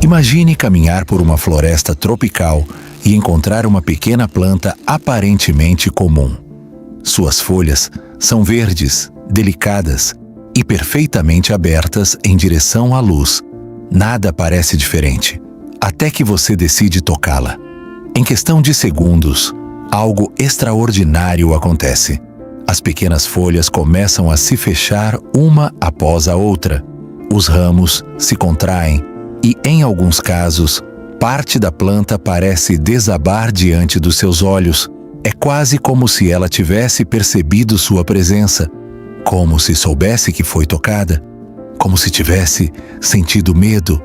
Imagine caminhar por uma floresta tropical e encontrar uma pequena planta aparentemente comum. Suas folhas são verdes, delicadas e perfeitamente abertas em direção à luz. Nada parece diferente, até que você decide tocá-la. Em questão de segundos, algo extraordinário acontece. As pequenas folhas começam a se fechar uma após a outra. Os ramos se contraem e, em alguns casos, parte da planta parece desabar diante dos seus olhos. É quase como se ela tivesse percebido sua presença, como se soubesse que foi tocada, como se tivesse sentido medo.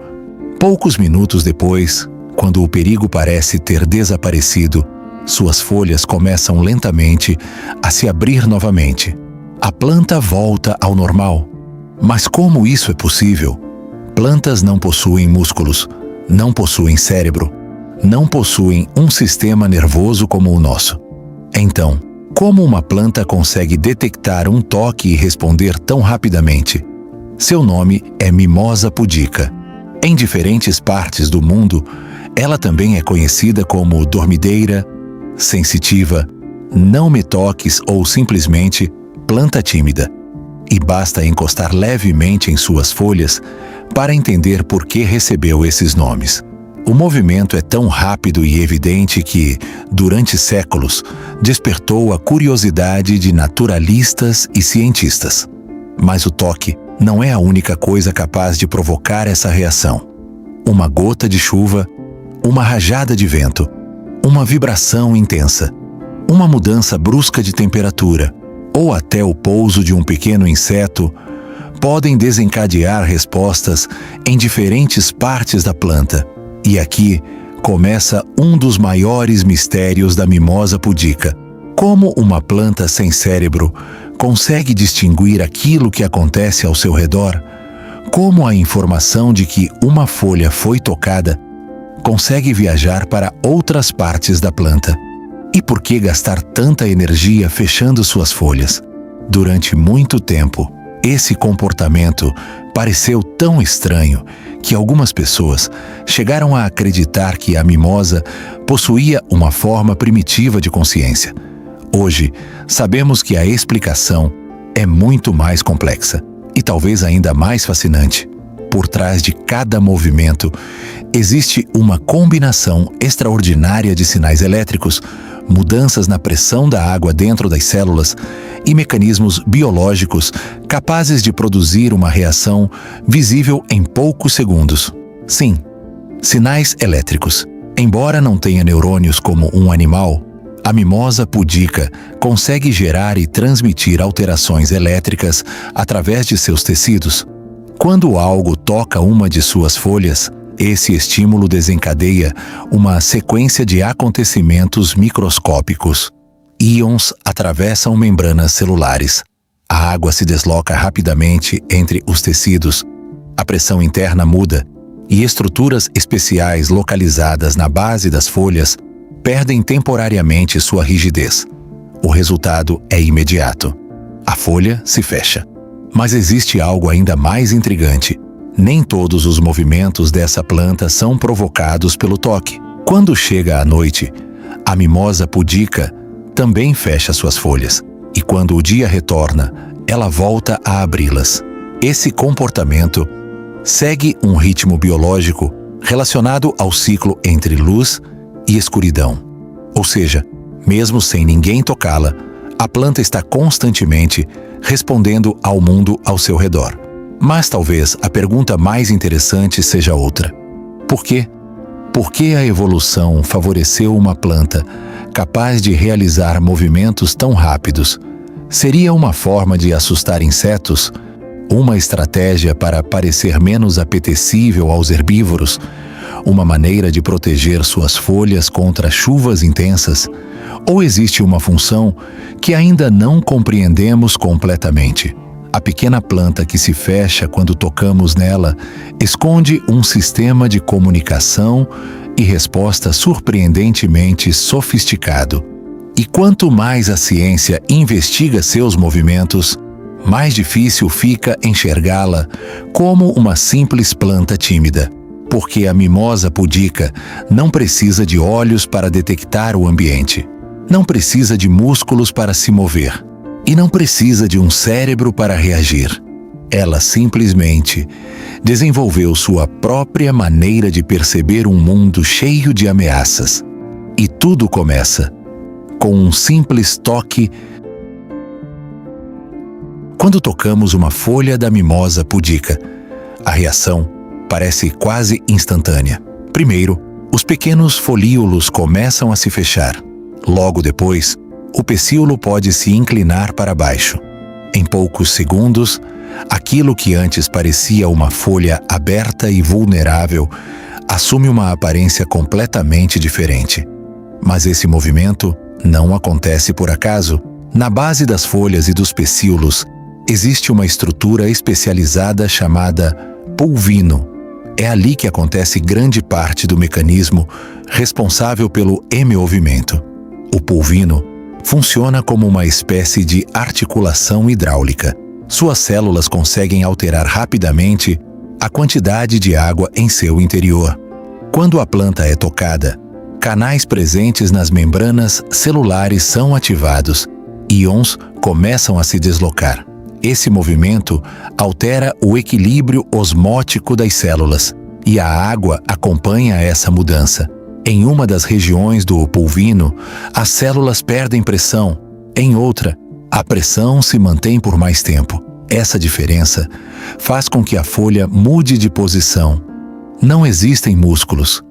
Poucos minutos depois, quando o perigo parece ter desaparecido, suas folhas começam lentamente a se abrir novamente. A planta volta ao normal. Mas como isso é possível? Plantas não possuem músculos, não possuem cérebro, não possuem um sistema nervoso como o nosso. Então, como uma planta consegue detectar um toque e responder tão rapidamente? Seu nome é Mimosa pudica. Em diferentes partes do mundo, ela também é conhecida como dormideira, sensitiva, não me toques ou simplesmente planta tímida. E basta encostar levemente em suas folhas para entender por que recebeu esses nomes. O movimento é tão rápido e evidente que, durante séculos, despertou a curiosidade de naturalistas e cientistas. Mas o toque não é a única coisa capaz de provocar essa reação. Uma gota de chuva, uma rajada de vento, uma vibração intensa, uma mudança brusca de temperatura, ou até o pouso de um pequeno inseto, podem desencadear respostas em diferentes partes da planta. E aqui começa um dos maiores mistérios da Mimosa pudica. Como uma planta sem cérebro consegue distinguir aquilo que acontece ao seu redor? Como a informação de que uma folha foi tocada consegue viajar para outras partes da planta? E por que gastar tanta energia fechando suas folhas? Durante muito tempo, esse comportamento pareceu tão estranho que algumas pessoas chegaram a acreditar que a mimosa possuía uma forma primitiva de consciência. Hoje, sabemos que a explicação é muito mais complexa e talvez ainda mais fascinante. Por trás de cada movimento, existe uma combinação extraordinária de sinais elétricos, mudanças na pressão da água dentro das células e mecanismos biológicos capazes de produzir uma reação visível em poucos segundos. Sim, sinais elétricos. Embora não tenha neurônios como um animal, a Mimosa pudica consegue gerar e transmitir alterações elétricas através de seus tecidos. Quando algo toca uma de suas folhas, esse estímulo desencadeia uma sequência de acontecimentos microscópicos. Íons atravessam membranas celulares. A água se desloca rapidamente entre os tecidos. A pressão interna muda e estruturas especiais localizadas na base das folhas perdem temporariamente sua rigidez. O resultado é imediato. A folha se fecha. Mas existe algo ainda mais intrigante. Nem todos os movimentos dessa planta são provocados pelo toque. Quando chega a noite, a Mimosa pudica também fecha suas folhas, e quando o dia retorna, ela volta a abri-las. Esse comportamento segue um ritmo biológico relacionado ao ciclo entre luz e escuridão. Ou seja, mesmo sem ninguém tocá-la, a planta está constantemente respondendo ao mundo ao seu redor. Mas talvez a pergunta mais interessante seja outra. Por quê? Por que a evolução favoreceu uma planta capaz de realizar movimentos tão rápidos? Seria uma forma de assustar insetos? Uma estratégia para parecer menos apetecível aos herbívoros? Uma maneira de proteger suas folhas contra chuvas intensas? Ou existe uma função que ainda não compreendemos completamente? A pequena planta que se fecha quando tocamos nela esconde um sistema de comunicação e resposta surpreendentemente sofisticado. E quanto mais a ciência investiga seus movimentos, mais difícil fica enxergá-la como uma simples planta tímida. porque a mimosa pudica não precisa de olhos para detectar o ambiente, não precisa de músculos para se mover e não precisa de um cérebro para reagir. Ela simplesmente desenvolveu sua própria maneira de perceber um mundo cheio de ameaças. E tudo começa com um simples toque. Quando tocamos uma folha da mimosa pudica, a reação parece quase instantânea. Primeiro, os pequenos folíolos começam a se fechar. Logo depois, o pecíolo pode se inclinar para baixo. Em poucos segundos, aquilo que antes parecia uma folha aberta e vulnerável assume uma aparência completamente diferente. Mas esse movimento não acontece por acaso. Na base das folhas e dos pecíolos existe uma estrutura especializada chamada pulvino. É ali que acontece grande parte do mecanismo responsável pelo emovimento. O pulvino funciona como uma espécie de articulação hidráulica. Suas células conseguem alterar rapidamente a quantidade de água em seu interior. Quando a planta é tocada, canais presentes nas membranas celulares são ativados, íons começam a se deslocar. Esse movimento altera o equilíbrio osmótico das células, e a água acompanha essa mudança. Em uma das regiões do pulvino, as células perdem pressão. Em outra, a pressão se mantém por mais tempo. Essa diferença faz com que a folha mude de posição. Não existem músculos,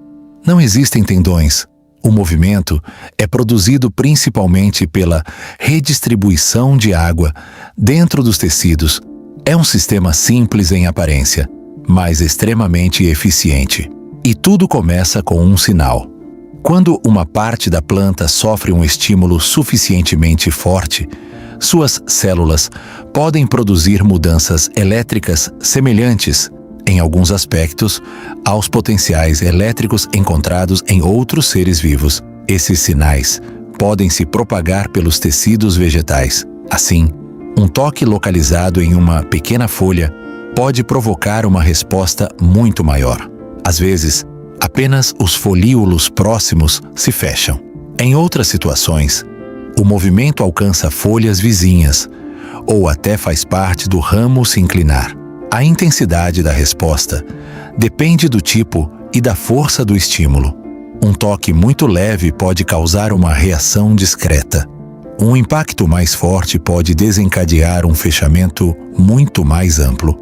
não existem tendões. O movimento é produzido principalmente pela redistribuição de água dentro dos tecidos. É um sistema simples em aparência, mas extremamente eficiente. E tudo começa com um sinal. Quando uma parte da planta sofre um estímulo suficientemente forte, suas células podem produzir mudanças elétricas semelhantes, em alguns aspectos, aos potenciais elétricos encontrados em outros seres vivos. Esses sinais podem se propagar pelos tecidos vegetais. Assim, um toque localizado em uma pequena folha pode provocar uma resposta muito maior. Às vezes, apenas os folíolos próximos se fecham. Em outras situações, o movimento alcança folhas vizinhas ou até faz parte do ramo se inclinar. A intensidade da resposta depende do tipo e da força do estímulo. Um toque muito leve pode causar uma reação discreta. Um impacto mais forte pode desencadear um fechamento muito mais amplo.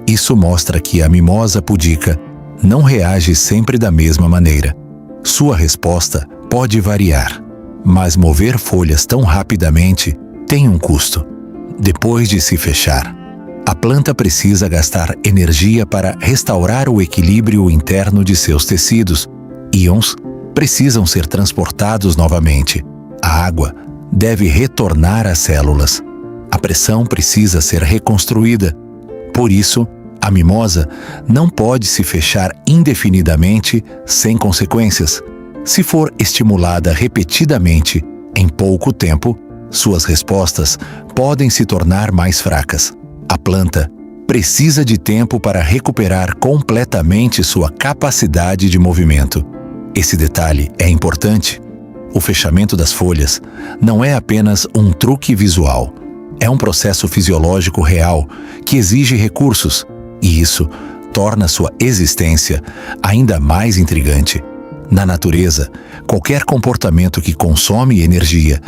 Isso mostra que a mimosa pudica não reage sempre da mesma maneira. Sua resposta pode variar, mas mover folhas tão rapidamente tem um custo. Depois de se fechar, a planta precisa gastar energia para restaurar o equilíbrio interno de seus tecidos. Íons precisam ser transportados novamente. A água deve retornar às células. A pressão precisa ser reconstruída. Por isso, a mimosa não pode se fechar indefinidamente sem consequências. Se for estimulada repetidamente em pouco tempo, suas respostas podem se tornar mais fracas. A planta precisa de tempo para recuperar completamente sua capacidade de movimento. Esse detalhe é importante. O fechamento das folhas não é apenas um truque visual. É um processo fisiológico real que exige recursos, e isso torna sua existência ainda mais intrigante. Na natureza, qualquer comportamento que consome energia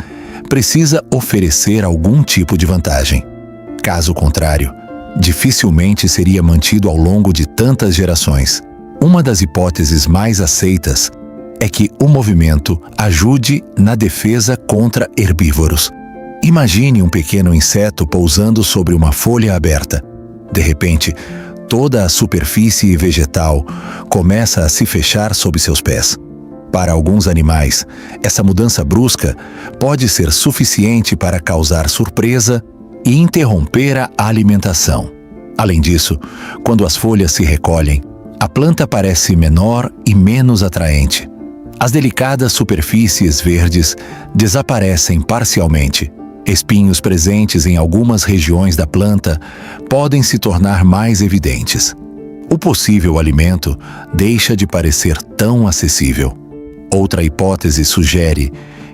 precisa oferecer algum tipo de vantagem. Caso contrário, dificilmente seria mantido ao longo de tantas gerações. Uma das hipóteses mais aceitas é que o movimento ajude na defesa contra herbívoros. Imagine um pequeno inseto pousando sobre uma folha aberta. De repente, toda a superfície vegetal começa a se fechar sob seus pés. Para alguns animais, essa mudança brusca pode ser suficiente para causar surpresa e interromper a alimentação. Além disso, quando as folhas se recolhem, a planta parece menor e menos atraente. As delicadas superfícies verdes desaparecem parcialmente. Espinhos presentes em algumas regiões da planta podem se tornar mais evidentes. o possível alimento deixa de parecer tão acessível. Outra hipótese sugere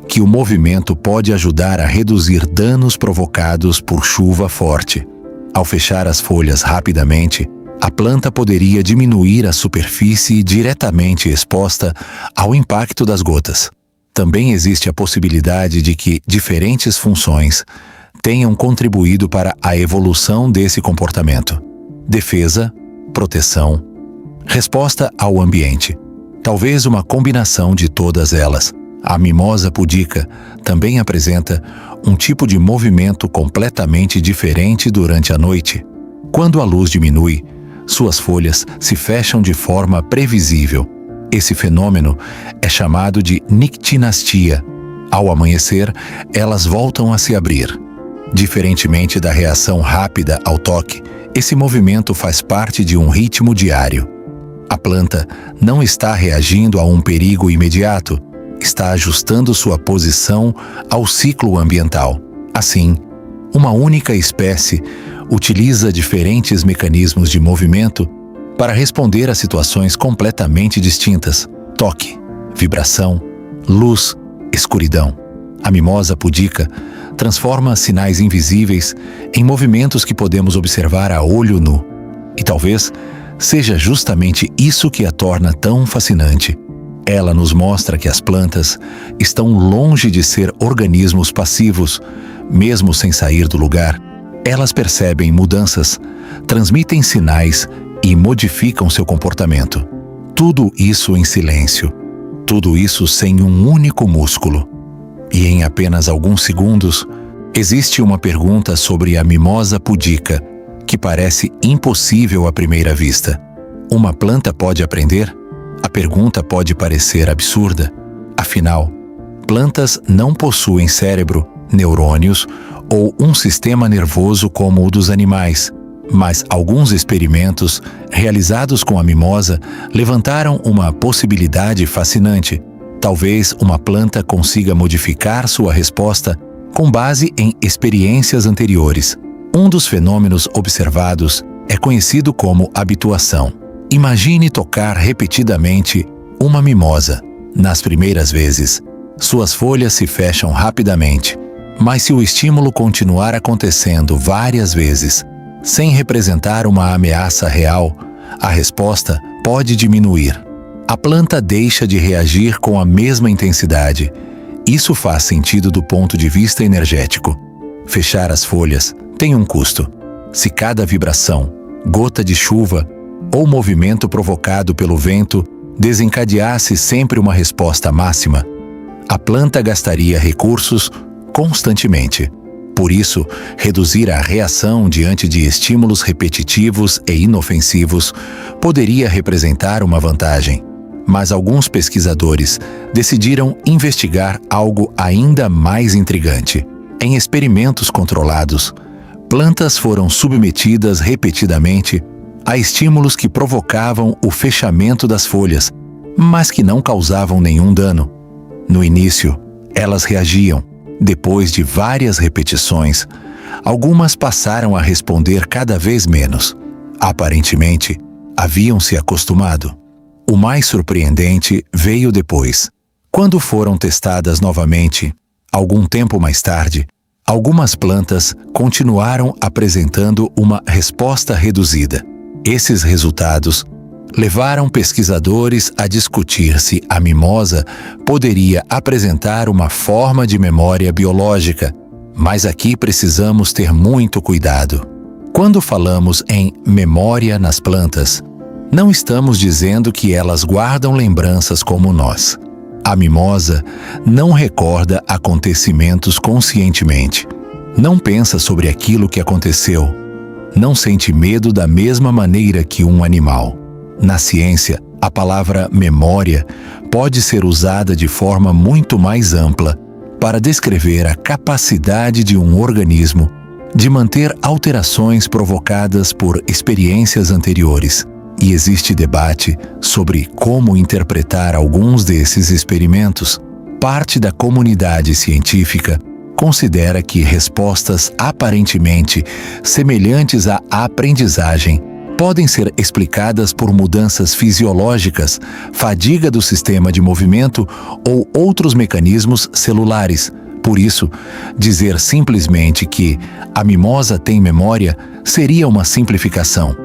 que o movimento pode ajudar a reduzir danos provocados por chuva forte. Ao fechar as folhas rapidamente, a planta poderia diminuir a superfície diretamente exposta ao impacto das gotas. Também existe a possibilidade de que diferentes funções tenham contribuído para a evolução desse comportamento: defesa, proteção, resposta ao ambiente. Talvez uma combinação de todas elas. A mimosa pudica também apresenta um tipo de movimento completamente diferente durante a noite. Quando a luz diminui, suas folhas se fecham de forma previsível. Esse fenômeno é chamado de nictinastia. Ao amanhecer, elas voltam a se abrir. Diferentemente da reação rápida ao toque, esse movimento faz parte de um ritmo diário. A planta não está reagindo a um perigo imediato, está ajustando sua posição ao ciclo ambiental. Assim, uma única espécie utiliza diferentes mecanismos de movimento para responder a situações completamente distintas: toque, vibração, luz, escuridão. A mimosa pudica transforma sinais invisíveis em movimentos que podemos observar a olho nu. E talvez seja justamente isso que a torna tão fascinante. Ela nos mostra que as plantas estão longe de ser organismos passivos. Mesmo sem sair do lugar, elas percebem mudanças, transmitem sinais e modificam seu comportamento. Tudo isso em silêncio. Tudo isso sem um único músculo. E em apenas alguns segundos, existe uma pergunta sobre a mimosa pudica que parece impossível à primeira vista. Uma planta pode aprender? A pergunta pode parecer absurda. Afinal, plantas não possuem cérebro, neurônios ou um sistema nervoso como o dos animais. Mas alguns experimentos realizados com a mimosa levantaram uma possibilidade fascinante. Talvez uma planta consiga modificar sua resposta com base em experiências anteriores. Um dos fenômenos observados é conhecido como habituação. Imagine tocar repetidamente uma mimosa. Nas primeiras vezes, suas folhas se fecham rapidamente, mas se o estímulo continuar acontecendo várias vezes, sem representar uma ameaça real, a resposta pode diminuir. A planta deixa de reagir com a mesma intensidade. Isso faz sentido do ponto de vista energético. Fechar as folhas tem um custo. Se cada vibração, gota de chuva ou movimento provocado pelo vento desencadeasse sempre uma resposta máxima, a planta gastaria recursos constantemente. Por isso, reduzir a reação diante de estímulos repetitivos e inofensivos poderia representar uma vantagem. Mas alguns pesquisadores decidiram investigar algo ainda mais intrigante. Em experimentos controlados, plantas foram submetidas repetidamente a estímulos que provocavam o fechamento das folhas, mas que não causavam nenhum dano. No início, elas reagiam. Depois de várias repetições, algumas passaram a responder cada vez menos. Aparentemente, haviam se acostumado. O mais surpreendente veio depois. Quando foram testadas novamente, algum tempo mais tarde, algumas plantas continuaram apresentando uma resposta reduzida. Esses resultados levaram pesquisadores a discutir se a mimosa poderia apresentar uma forma de memória biológica. Mas aqui precisamos ter muito cuidado. Quando falamos em memória nas plantas, não estamos dizendo que elas guardam lembranças como nós. A mimosa não recorda acontecimentos conscientemente. Não pensa sobre aquilo que aconteceu. Não sente medo da mesma maneira que um animal. Na ciência, a palavra memória pode ser usada de forma muito mais ampla para descrever a capacidade de um organismo de manter alterações provocadas por experiências anteriores. E existe debate sobre como interpretar alguns desses experimentos. Parte da comunidade científica considera que respostas aparentemente semelhantes à aprendizagem podem ser explicadas por mudanças fisiológicas, fadiga do sistema de movimento ou outros mecanismos celulares. Por isso, dizer simplesmente que a mimosa tem memória seria uma simplificação.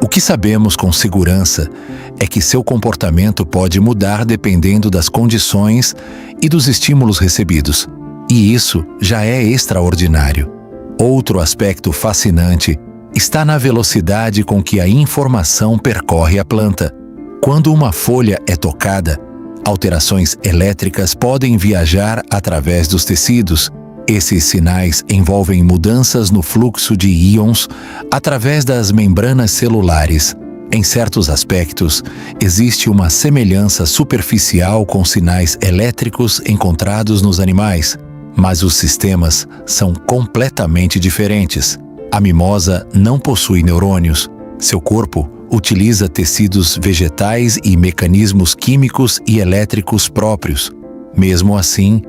O que sabemos com segurança é que seu comportamento pode mudar dependendo das condições e dos estímulos recebidos, e isso já é extraordinário. Outro aspecto fascinante está na velocidade com que a informação percorre a planta. Quando uma folha é tocada, alterações elétricas podem viajar através dos tecidos. Esses sinais envolvem mudanças no fluxo de íons através das membranas celulares. Em certos aspectos, existe uma semelhança superficial com sinais elétricos encontrados nos animais, mas os sistemas são completamente diferentes. A mimosa não possui neurônios. Seu corpo utiliza tecidos vegetais e mecanismos químicos e elétricos próprios. Mesmo assim,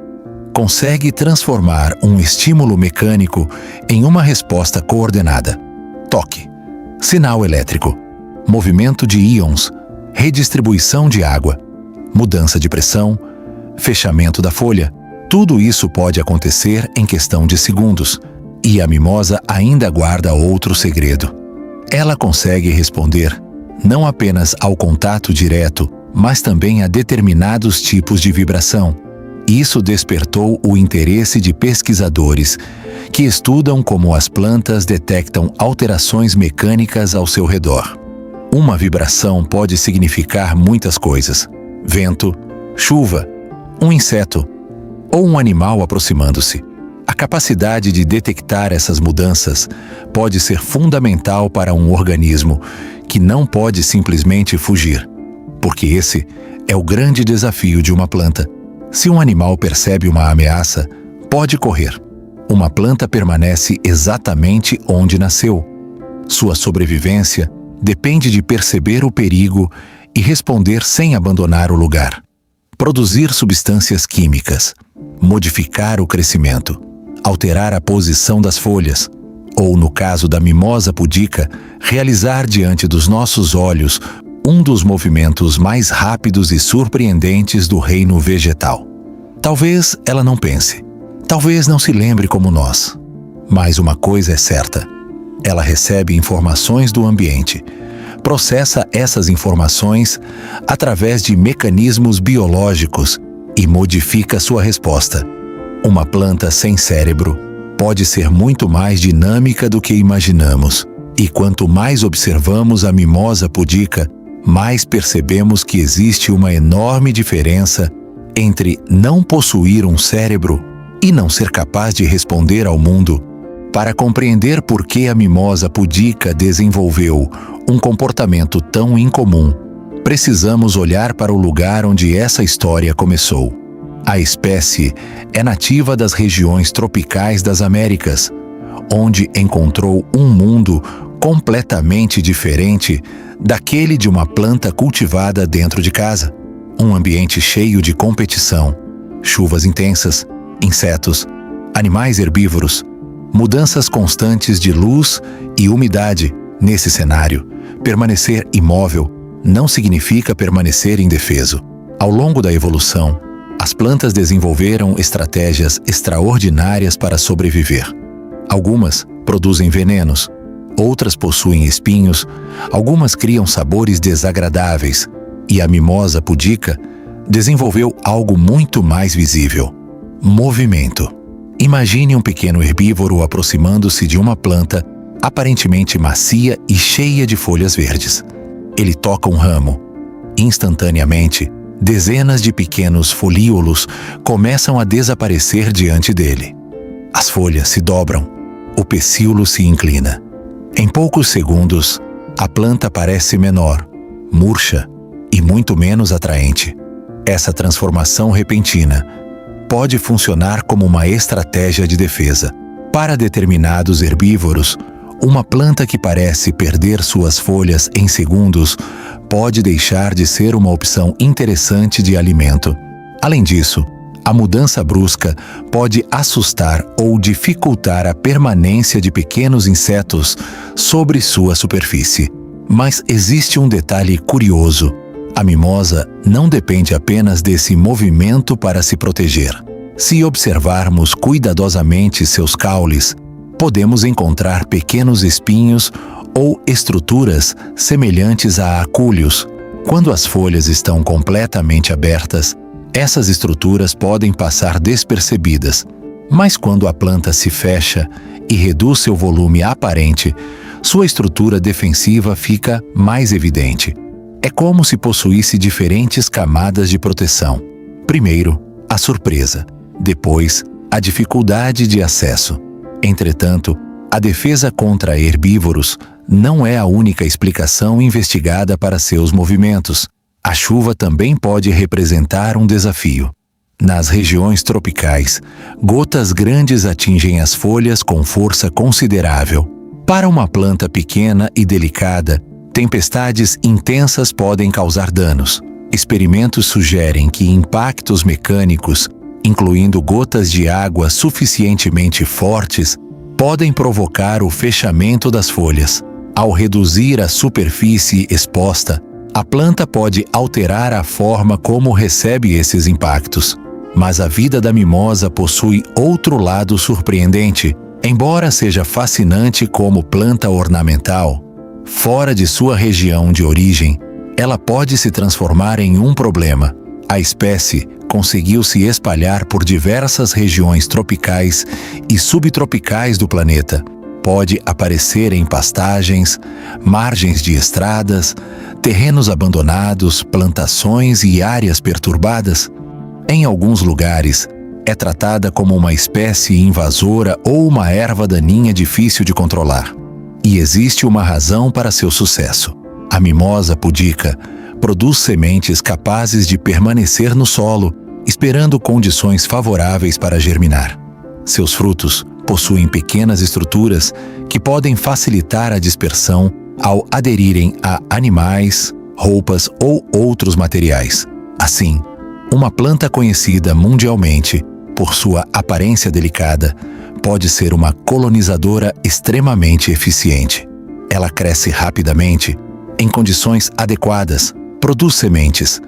consegue transformar um estímulo mecânico em uma resposta coordenada. Toque, sinal elétrico, movimento de íons, redistribuição de água, mudança de pressão, fechamento da folha. Tudo isso pode acontecer em questão de segundos, e a mimosa ainda guarda outro segredo. Ela consegue responder não apenas ao contato direto, mas também a determinados tipos de vibração. Isso despertou o interesse de pesquisadores que estudam como as plantas detectam alterações mecânicas ao seu redor. Uma vibração pode significar muitas coisas: vento, chuva, um inseto ou um animal aproximando-se. A capacidade de detectar essas mudanças pode ser fundamental para um organismo que não pode simplesmente fugir, porque esse é o grande desafio de uma planta. Se um animal percebe uma ameaça, pode correr. Uma planta permanece exatamente onde nasceu. Sua sobrevivência depende de perceber o perigo e responder sem abandonar o lugar. Produzir substâncias químicas, modificar o crescimento, alterar a posição das folhas, ou, no caso da mimosa pudica, realizar diante dos nossos olhos um dos movimentos mais rápidos e surpreendentes do reino vegetal. Talvez ela não pense, talvez não se lembre como nós, mas uma coisa é certa: ela recebe informações do ambiente, processa essas informações através de mecanismos biológicos e modifica sua resposta. Uma planta sem cérebro pode ser muito mais dinâmica do que imaginamos, e quanto mais observamos a mimosa pudica, mais percebemos que existe uma enorme diferença entre não possuir um cérebro e não ser capaz de responder ao mundo. Para compreender por que a mimosa pudica desenvolveu um comportamento tão incomum, precisamos olhar para o lugar onde essa história começou. A espécie é nativa das regiões tropicais das Américas, onde encontrou um mundo completamente diferente daquele de uma planta cultivada dentro de casa. Um ambiente cheio de competição, chuvas intensas, insetos, animais herbívoros, mudanças constantes de luz e umidade. Nesse cenário, permanecer imóvel não significa permanecer indefeso. Ao longo da evolução, as plantas desenvolveram estratégias extraordinárias para sobreviver. Algumas produzem venenos, outras possuem espinhos, algumas criam sabores desagradáveis, e a mimosa pudica desenvolveu algo muito mais visível: movimento. Imagine um pequeno herbívoro aproximando-se de uma planta aparentemente macia e cheia de folhas verdes. Ele toca um ramo. Instantaneamente, dezenas de pequenos folíolos começam a desaparecer diante dele. As folhas se dobram, o pecíolo se inclina. Em poucos segundos, a planta parece menor, murcha e muito menos atraente. Essa transformação repentina pode funcionar como uma estratégia de defesa. Para determinados herbívoros, uma planta que parece perder suas folhas em segundos pode deixar de ser uma opção interessante de alimento. Além disso, a mudança brusca pode assustar ou dificultar a permanência de pequenos insetos sobre sua superfície. Mas existe um detalhe curioso. A mimosa não depende apenas desse movimento para se proteger. Se observarmos cuidadosamente seus caules, podemos encontrar pequenos espinhos ou estruturas semelhantes a acúlios. Quando as folhas estão completamente abertas, essas estruturas podem passar despercebidas. Mas quando a planta se fecha e reduz seu volume aparente, sua estrutura defensiva fica mais evidente. É como se possuísse diferentes camadas de proteção. Primeiro, a surpresa. Depois, a dificuldade de acesso. Entretanto, a defesa contra herbívoros não é a única explicação investigada para seus movimentos. A chuva também pode representar um desafio. Nas regiões tropicais, gotas grandes atingem as folhas com força considerável. Para uma planta pequena e delicada, tempestades intensas podem causar danos. Experimentos sugerem que impactos mecânicos, incluindo gotas de água suficientemente fortes, podem provocar o fechamento das folhas. Ao reduzir a superfície exposta, a planta pode alterar a forma como recebe esses impactos. Mas a vida da mimosa possui outro lado surpreendente. Embora seja fascinante como planta ornamental, fora de sua região de origem, ela pode se transformar em um problema. A espécie conseguiu se espalhar por diversas regiões tropicais e subtropicais do planeta. Pode aparecer em pastagens, margens de estradas, terrenos abandonados, plantações e áreas perturbadas. Em alguns lugares, é tratada como uma espécie invasora ou uma erva daninha difícil de controlar. E existe uma razão para seu sucesso. A mimosa pudica produz sementes capazes de permanecer no solo, esperando condições favoráveis para germinar. Seus frutos possuem pequenas estruturas que podem facilitar a dispersão ao aderirem a animais, roupas ou outros materiais. Assim, uma planta conhecida mundialmente por sua aparência delicada pode ser uma colonizadora extremamente eficiente. Ela cresce rapidamente, em condições adequadas, produz sementes,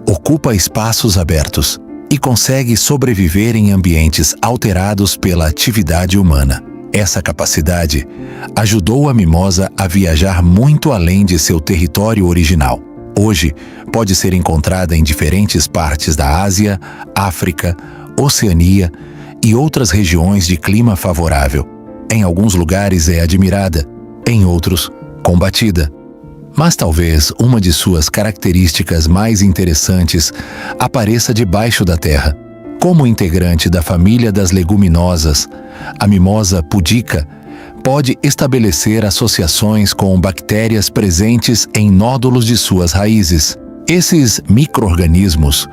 ocupa espaços abertos e consegue sobreviver em ambientes alterados pela atividade humana. Essa capacidade ajudou a mimosa a viajar muito além de seu território original. Hoje, pode ser encontrada em diferentes partes da Ásia, África, Oceania e outras regiões de clima favorável. Em alguns lugares é admirada, em outros, combatida. Mas talvez uma de suas características mais interessantes apareça debaixo da terra. Como integrante da família das leguminosas, a mimosa pudica pode estabelecer associações com bactérias presentes em nódulos de suas raízes. Esses micro-organismos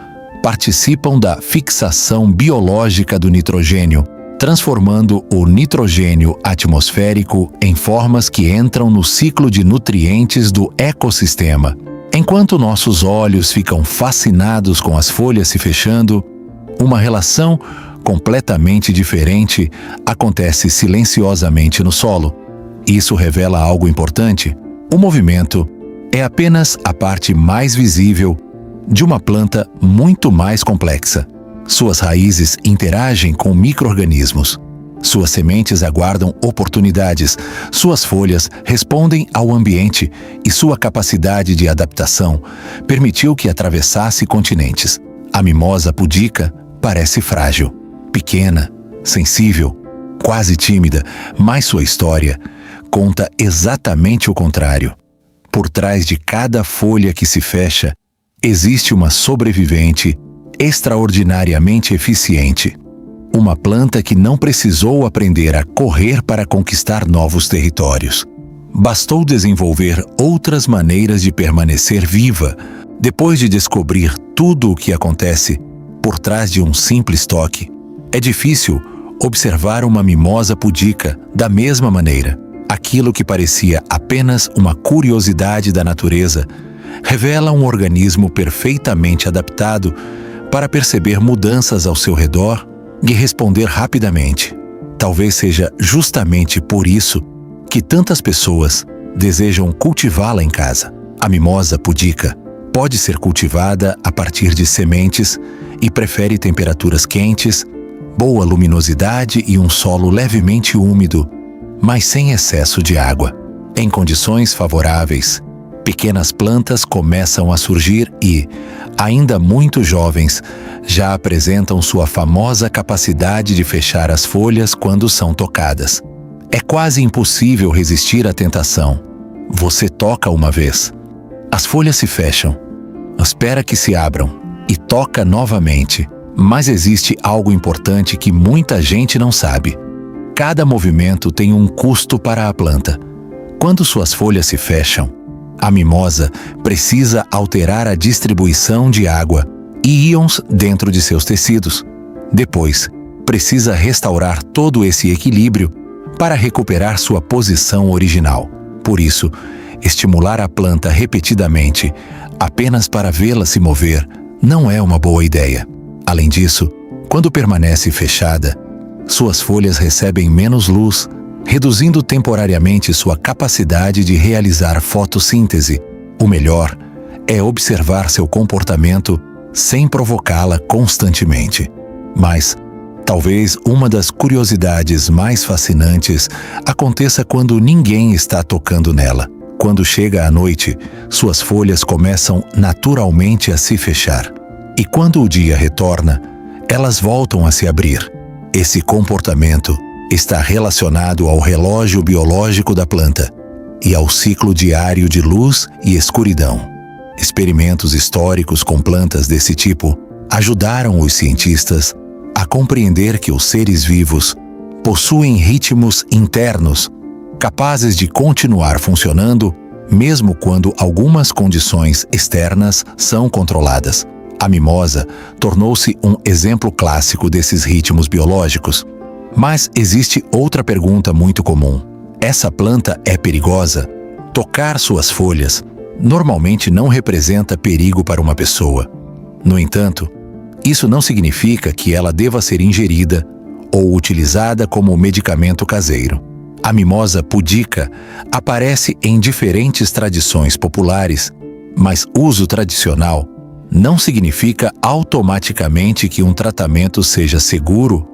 participam da fixação biológica do nitrogênio, transformando o nitrogênio atmosférico em formas que entram no ciclo de nutrientes do ecossistema. Enquanto nossos olhos ficam fascinados com as folhas se fechando, uma relação completamente diferente acontece silenciosamente no solo. Isso revela algo importante. O movimento é apenas a parte mais visível de uma planta muito mais complexa. Suas raízes interagem com micro-organismos. Suas sementes aguardam oportunidades, suas folhas respondem ao ambiente e sua capacidade de adaptação permitiu que atravessasse continentes. A mimosa pudica parece frágil, pequena, sensível, quase tímida, mas sua história conta exatamente o contrário. Por trás de cada folha que se fecha, existe uma sobrevivente extraordinariamente eficiente. Uma planta que não precisou aprender a correr para conquistar novos territórios. Bastou desenvolver outras maneiras de permanecer viva depois de descobrir tudo o que acontece por trás de um simples toque. É difícil observar uma mimosa pudica da mesma maneira. Aquilo que parecia apenas uma curiosidade da natureza revela um organismo perfeitamente adaptado para perceber mudanças ao seu redor e responder rapidamente. Talvez seja justamente por isso que tantas pessoas desejam cultivá-la em casa. A mimosa pudica pode ser cultivada a partir de sementes e prefere temperaturas quentes, boa luminosidade e um solo levemente úmido, mas sem excesso de água. Em condições favoráveis, pequenas plantas começam a surgir e, ainda muito jovens, já apresentam sua famosa capacidade de fechar as folhas quando são tocadas. É quase impossível resistir à tentação. Você toca uma vez, as folhas se fecham, espera que se abram e toca novamente. Mas existe algo importante que muita gente não sabe. Cada movimento tem um custo para a planta. Quando suas folhas se fecham, a mimosa precisa alterar a distribuição de água e íons dentro de seus tecidos. Depois, precisa restaurar todo esse equilíbrio para recuperar sua posição original. Por isso, estimular a planta repetidamente, apenas para vê-la se mover, não é uma boa ideia. Além disso, quando permanece fechada, suas folhas recebem menos luz, reduzindo temporariamente sua capacidade de realizar fotossíntese. O melhor é observar seu comportamento sem provocá-la constantemente. Mas, talvez uma das curiosidades mais fascinantes aconteça quando ninguém está tocando nela. Quando chega a noite, suas folhas começam naturalmente a se fechar. E quando o dia retorna, elas voltam a se abrir. Esse comportamento está relacionado ao relógio biológico da planta e ao ciclo diário de luz e escuridão. Experimentos históricos com plantas desse tipo ajudaram os cientistas a compreender que os seres vivos possuem ritmos internos capazes de continuar funcionando mesmo quando algumas condições externas são controladas. A mimosa tornou-se um exemplo clássico desses ritmos biológicos. Mas existe outra pergunta muito comum. Essa planta é perigosa? Tocar suas folhas normalmente não representa perigo para uma pessoa. No entanto, isso não significa que ela deva ser ingerida ou utilizada como medicamento caseiro. A mimosa pudica aparece em diferentes tradições populares, mas uso tradicional não significa automaticamente que um tratamento seja seguro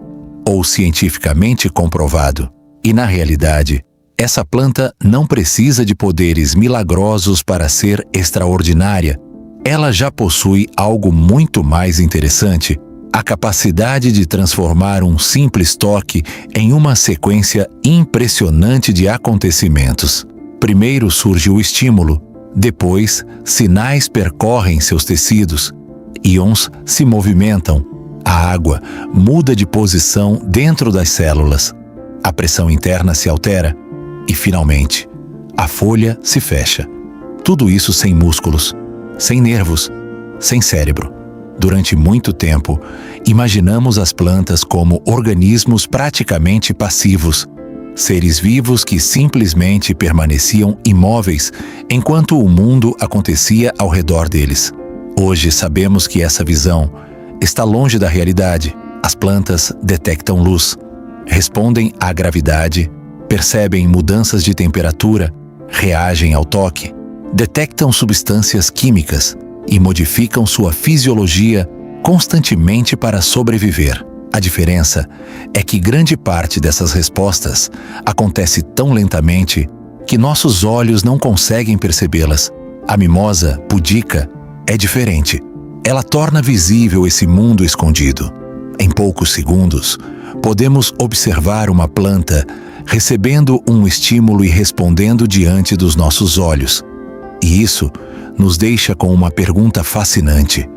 ou cientificamente comprovado. E, na realidade, essa planta não precisa de poderes milagrosos para ser extraordinária. Ela já possui algo muito mais interessante: a capacidade de transformar um simples toque em uma sequência impressionante de acontecimentos. Primeiro surge o estímulo, depois sinais percorrem seus tecidos, íons se movimentam, a água muda de posição dentro das células, a pressão interna se altera e, finalmente, a folha se fecha. Tudo isso sem músculos, sem nervos, sem cérebro. Durante muito tempo, imaginamos as plantas como organismos praticamente passivos, seres vivos que simplesmente permaneciam imóveis enquanto o mundo acontecia ao redor deles. Hoje sabemos que essa visão está longe da realidade. As plantas detectam luz, respondem à gravidade, percebem mudanças de temperatura, reagem ao toque, detectam substâncias químicas e modificam sua fisiologia constantemente para sobreviver. A diferença é que grande parte dessas respostas acontece tão lentamente que nossos olhos não conseguem percebê-las. A mimosa pudica é diferente. Ela torna visível esse mundo escondido. Em poucos segundos, podemos observar uma planta recebendo um estímulo e respondendo diante dos nossos olhos. E isso nos deixa com uma pergunta fascinante.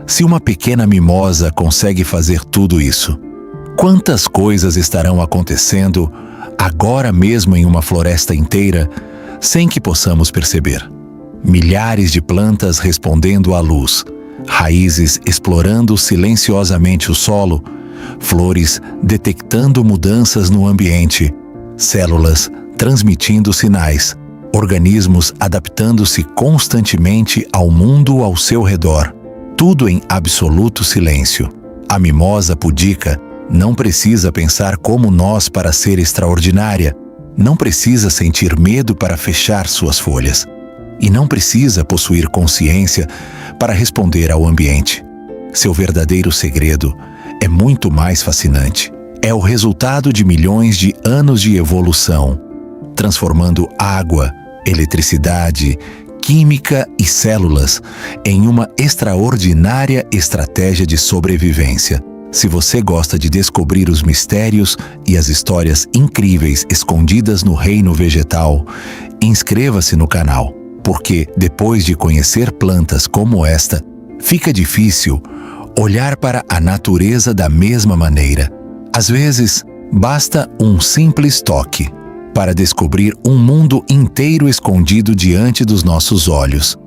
Se uma pequena mimosa consegue fazer tudo isso, quantas coisas estarão acontecendo agora mesmo em uma floresta inteira sem que possamos perceber? Milhares de plantas respondendo à luz, raízes explorando silenciosamente o solo, flores detectando mudanças no ambiente, células transmitindo sinais, organismos adaptando-se constantemente ao mundo ao seu redor. Tudo em absoluto silêncio. A mimosa pudica não precisa pensar como nós para ser extraordinária. Não precisa sentir medo para fechar suas folhas. E não precisa possuir consciência para responder ao ambiente. Seu verdadeiro segredo é muito mais fascinante. É o resultado de milhões de anos de evolução, transformando água, eletricidade, química e células em uma extraordinária estratégia de sobrevivência. Se você gosta de descobrir os mistérios e as histórias incríveis escondidas no reino vegetal, inscreva-se no canal, porque depois de conhecer plantas como esta, fica difícil olhar para a natureza da mesma maneira. Às vezes, basta um simples toque para descobrir um mundo inteiro escondido diante dos nossos olhos.